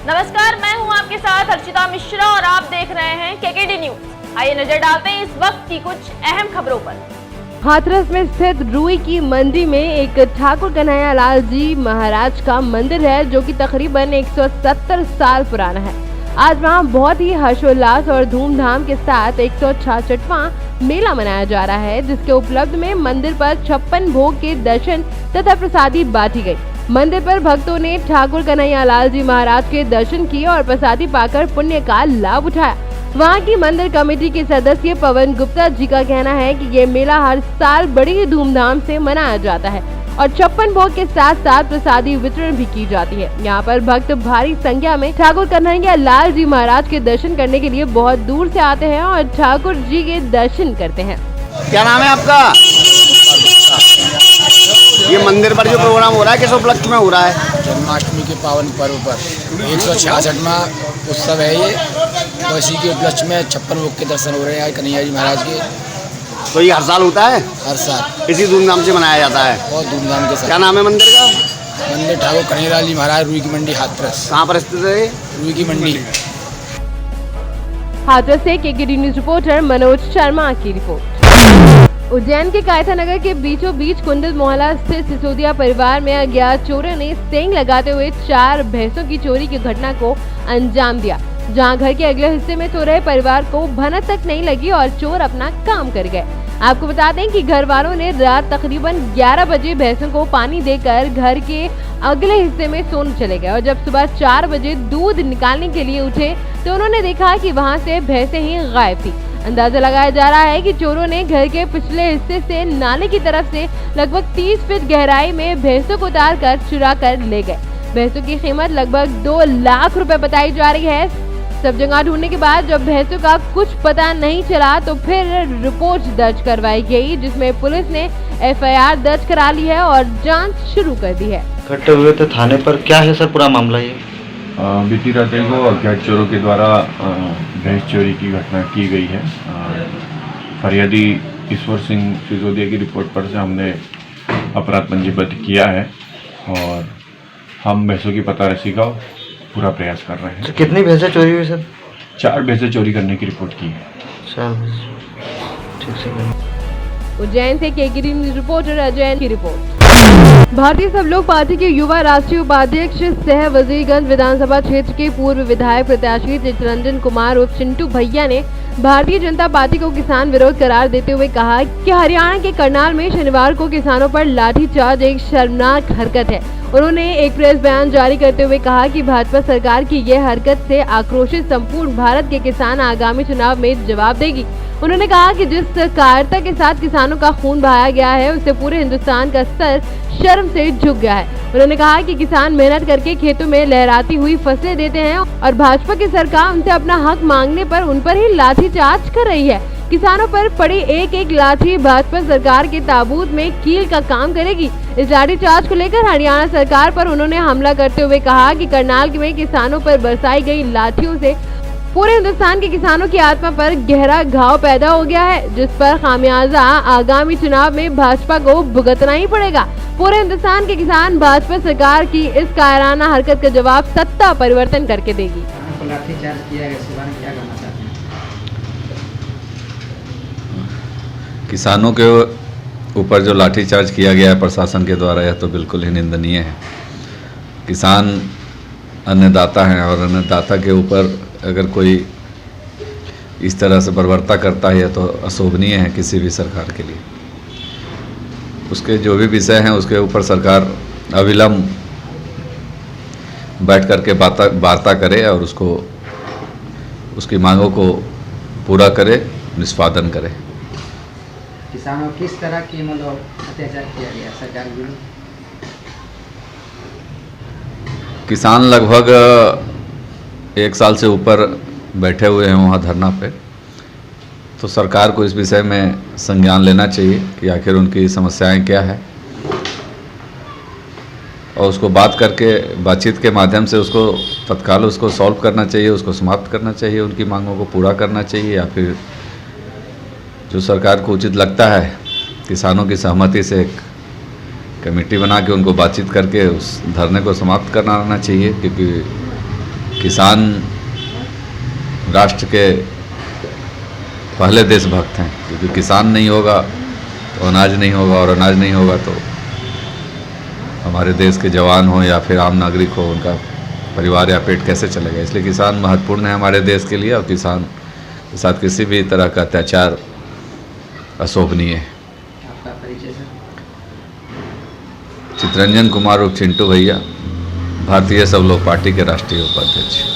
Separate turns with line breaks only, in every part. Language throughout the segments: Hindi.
नमस्कार, मैं हूं आपके साथ अर्चिता मिश्रा और आप देख रहे हैं केकेडी न्यूज। आइए नजर डालते हैं इस वक्त की कुछ अहम खबरों पर।
हाथरस में स्थित रुई की मंडी में एक ठाकुर कन्हैया लाल जी महाराज का मंदिर है जो कि तकरीबन 170 साल पुराना है। आज वहाँ बहुत ही हर्षोल्लास और धूमधाम के साथ 166वां मेला मनाया जा रहा है, जिसके उपलक्ष्य में मंदिर पर 56 भोग के दर्शन तथा प्रसादी बांटी गई। मंदिर पर भक्तों ने ठाकुर कन्हैया लाल जी महाराज के दर्शन किए और प्रसादी पाकर पुण्य का लाभ उठाया। वहां की मंदिर कमेटी के सदस्य पवन गुप्ता जी का कहना है कि ये मेला हर साल बड़ी ही धूमधाम से मनाया जाता है और 56 भोग के साथ साथ प्रसादी वितरण भी की जाती है। यहाँ पर भक्त भारी संख्या में ठाकुर कन्हैया लाल जी महाराज के दर्शन करने के लिए बहुत दूर से आते हैं और ठाकुर जी के दर्शन करते हैं।
क्या नाम है आपका? ये मंदिर पर जो प्रोग्राम हो रहा है किस उपलक्ष्य में हो रहा है?
जन्माष्टमी के पावन पर्व पर 166वां उत्सव है ये, तो इसी के उपलक्ष्य में 56 भोग के दर्शन हो रहे हैं कन्हैया जी महाराज के।
तो ये हर साल होता है?
हर साल
इसी धूमधाम से मनाया जाता है?
बहुत धूमधाम के साथ।
क्या नाम है मंदिर का?
मंदिर ठाकुर कन्हैया लाल जी महाराज, रुई की मंडी, हाथरस।
कहाँ पर स्थित है?
रुई की मंडी।
हाथरस से KKD news reporter Manoj Sharma की रिपोर्ट। उज्जैन के कायथा नगर के बीचों बीच कुंडल मोहल्ला स्थित सिसोदिया परिवार में अज्ञात चोरों ने सेंग लगाते हुए 4 भैंसों की चोरी की घटना को अंजाम दिया, जहां घर के अगले हिस्से में सो रहे परिवार को भनक तक नहीं लगी और चोर अपना काम कर गए। आपको बता दें कि घर वालों ने रात तकरीबन 11 बजे भैंसों को पानी देकर घर के अगले हिस्से में सोने चले गए और जब सुबह 4 बजे दूध निकालने के लिए उठे तो उन्होंने देखा कि वहां से भैंसें ही गायब थी। अंदाजा लगाया जा रहा है कि चोरों ने घर के पिछले हिस्से से नाले की तरफ से लगभग 30 फीट गहराई में भैंसों को उतार कर चुरा कर ले गए। भैंसों की कीमत लगभग 2 लाख रुपए बताई जा रही है। सब जगह ढूंढने के बाद जब भैंसों का कुछ पता नहीं चला तो फिर रिपोर्ट दर्ज करवाई गई, जिसमें पुलिस ने FIR दर्ज करा ली है और जांच शुरू कर दी है।
इकट्ठे हुए थे थाने पर, क्या है सर पूरा मामला ये?
बीती रात को अज्ञात चोरों के द्वारा भैंस चोरी की घटना की गई है। फरियादी ईश्वर सिंह सिसोदिया की रिपोर्ट पर से हमने अपराध पंजीबद्ध किया है और हम भैंसों की पताराशी का पूरा प्रयास कर रहे हैं।
तो कितनी भैंसें चोरी हुई सर?
4 भैंसें चोरी करने की रिपोर्ट की है।
ठीक से।
उज्जैन से केकेडी न्यूज रिपोर्टर अजय की रिपोर्ट। भारतीय सब लोग पार्टी के युवा राष्ट्रीय उपाध्यक्ष सह वजीरगंज विधानसभा क्षेत्र के पूर्व विधायक प्रत्याशी चित्तरंजन कुमार उर्फ चिंटू भैया ने भारतीय जनता पार्टी को किसान विरोध करार देते हुए कहा कि हरियाणा के करनाल में शनिवार को किसानों पर लाठीचार्ज एक शर्मनाक हरकत है। उन्होंने एक प्रेस बयान जारी करते हुए कहा कि भाजपा सरकार की यह हरकत से आक्रोशित संपूर्ण भारत के किसान आगामी चुनाव में जवाब देगी। उन्होंने कहा कि जिस कायरता के साथ किसानों का खून बहाया गया है उससे पूरे हिंदुस्तान का सर शर्म से झुक गया है। उन्होंने कहा कि किसान मेहनत करके खेतों में लहराती हुई फसलें देते हैं और भाजपा की सरकार उनसे अपना हक मांगने पर उन पर ही लाठीचार्ज कर रही है। किसानों पर पड़ी एक एक लाठी भाजपा सरकार के ताबूत में कील का काम करेगी। इस लाठीचार्ज को लेकर हरियाणा सरकार पर उन्होंने हमला करते हुए कहा कि करनाल में किसानों पर बरसाई गई लाठियों से पूरे हिंदुस्तान के किसानों की आत्मा पर गहरा घाव पैदा हो गया है, जिस पर खामियाजा आगामी चुनाव में भाजपा को भुगतना ही पड़ेगा। पूरे हिंदुस्तान के किसान भाजपा सरकार की इस कायराना हरकत का जवाब सत्ता परिवर्तन करके देगी।
लाठीचार्ज किया गया, इस बारे में क्या कहना चाहते हैं?
किसानों के ऊपर जो लाठीचार्ज किया गया है प्रशासन के द्वारा, यह तो बिल्कुल ही निंदनीय है। किसान अन्नदाता हैं और अन्नदाता के ऊपर अगर कोई इस तरह से बर्बरता करता है तो अशोभनीय है किसी भी सरकार के लिए। उसके जो भी विषय हैं उसके ऊपर सरकार अविलंब बैठ करके वार्ता करे और उसको उसकी मांगों को पूरा करे, निष्पादन करे।
किसानों किस तरह की मतलब अत्याचार किया गया सरकार के विरुद्ध?
किसान लगभग 1 साल से ऊपर बैठे हुए हैं वहाँ धरना पे, तो सरकार को इस विषय में संज्ञान लेना चाहिए कि आखिर उनकी समस्याएं क्या है और उसको बातचीत के माध्यम से उसको तत्काल उसको सॉल्व करना चाहिए, उसको समाप्त करना चाहिए, उनकी मांगों को पूरा करना चाहिए, या फिर जो सरकार को उचित लगता है किसानों की सहमति से एक कमेटी बना के उनको बातचीत करके उस धरने को समाप्त करना चाहिए। क्योंकि किसान राष्ट्र के पहले देशभक्त हैं, क्योंकि किसान नहीं होगा तो अनाज नहीं होगा, और अनाज नहीं होगा तो हमारे देश के जवान हो या फिर आम नागरिक हो, उनका परिवार या पेट कैसे चलेगा। इसलिए किसान महत्वपूर्ण है हमारे देश के लिए, और किसान के साथ किसी भी तरह का अत्याचार अशोभनीय है।
आपका परिचय सर?
चितरंजन कुमार उर्फ चिंटू भैया, भारतीय सब लोग पार्टी के राष्ट्रीय उपाध्यक्ष।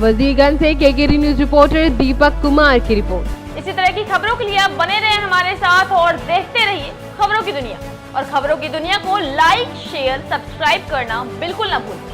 वजीरगंज से KKD news reporter Deepak Kumar की रिपोर्ट।
इसी तरह की खबरों के लिए आप बने रहें हमारे साथ और देखते रहिए खबरों की दुनिया। और खबरों की दुनिया को लाइक, शेयर, सब्सक्राइब करना बिल्कुल ना भूलें।